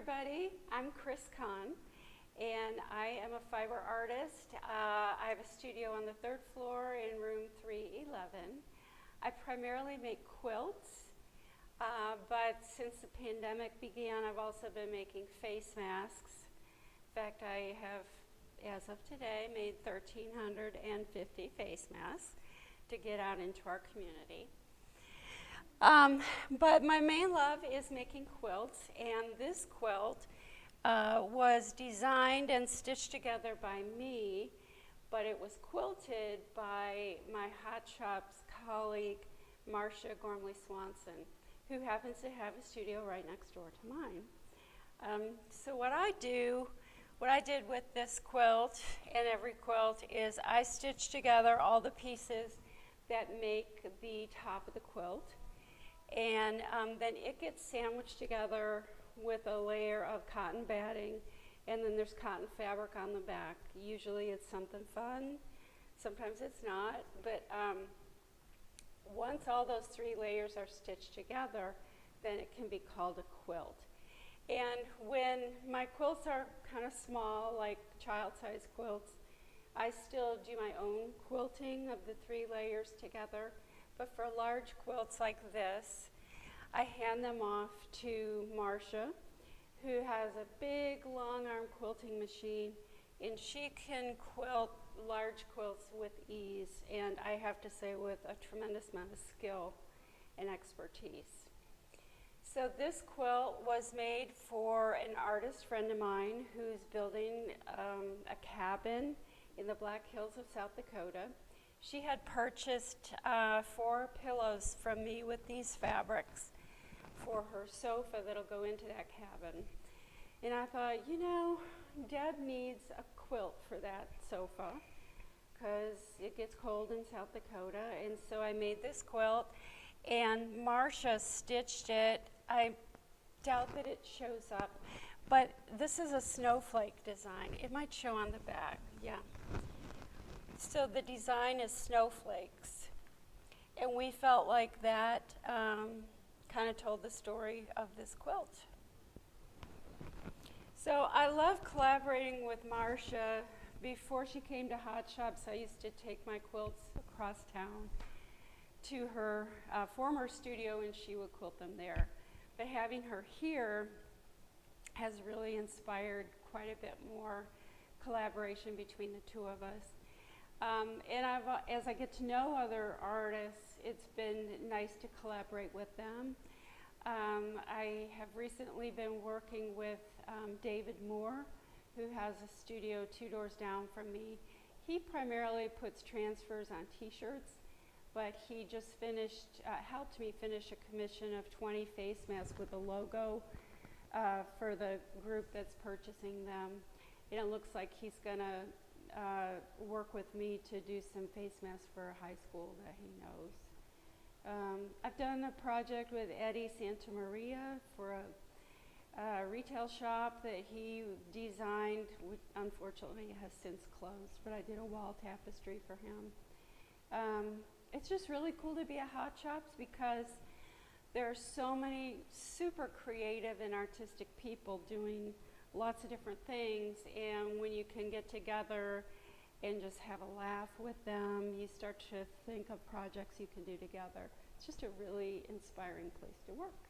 everybody. I'm Kris Khan, and I am a fiber artist. I have a studio on the third floor in room 311. I primarily make quilts, but since the pandemic began, I've also been making face masks. In fact, I have, as of today, made 1,350 face masks to get out into our community. But my main love is making quilts, and this quilt was designed and stitched together by me, but it was quilted by my Hot Shops colleague, Marsha Swanson, who happens to have a studio right next door to mine. So what I did with this quilt and every quilt is I stitch together all the pieces that make the top of the quilt. And then it gets sandwiched together with a layer of cotton batting, and then there's cotton fabric on the back. Usually it's something fun, sometimes it's not, but once all those three layers are stitched together, then it can be called a quilt. And when my quilts are kind of small, like child-sized quilts, I still do my own quilting of the three layers together. But for large quilts like this, I hand them off to Marsha, who has a big long arm quilting machine, and she can quilt large quilts with ease, and I have to say with a tremendous amount of skill and expertise. So this quilt was made for an artist friend of mine who's building a cabin in the Black Hills of South Dakota. She had purchased 4 pillows from me with these fabrics for her sofa that'll go into that cabin. And I thought, you know, Deb needs a quilt for that sofa because it gets cold in South Dakota. And so I made this quilt, and Marsha stitched it. I doubt that it shows up, but this is a snowflake design. It might show on the back, yeah. So the design is snowflakes, and we felt like that kind of told the story of this quilt. So I love collaborating with Marsha. Before she came to Hot Shops, I used to take my quilts across town to her former studio, and she would quilt them there. But having her here has really inspired quite a bit more collaboration between the two of us. And as I get to know other artists, it's been nice to collaborate with them. I have recently been working with David Moore, who has a studio 2 doors down from me. He primarily puts transfers on t-shirts, but he just helped me finish a commission of 20 face masks with a logo for the group that's purchasing them. And it looks like he's gonna work with me to do some face masks for a high school that he knows. I've done a project with Eddie Santa Maria for a retail shop that he designed, which unfortunately has since closed, but I did a wall tapestry for him. It's just really cool to be at Hot Shops because there are so many super creative and artistic people doing lots of different things, and when you can get together and just have a laugh with them, you start to think of projects you can do together. It's just a really inspiring place to work.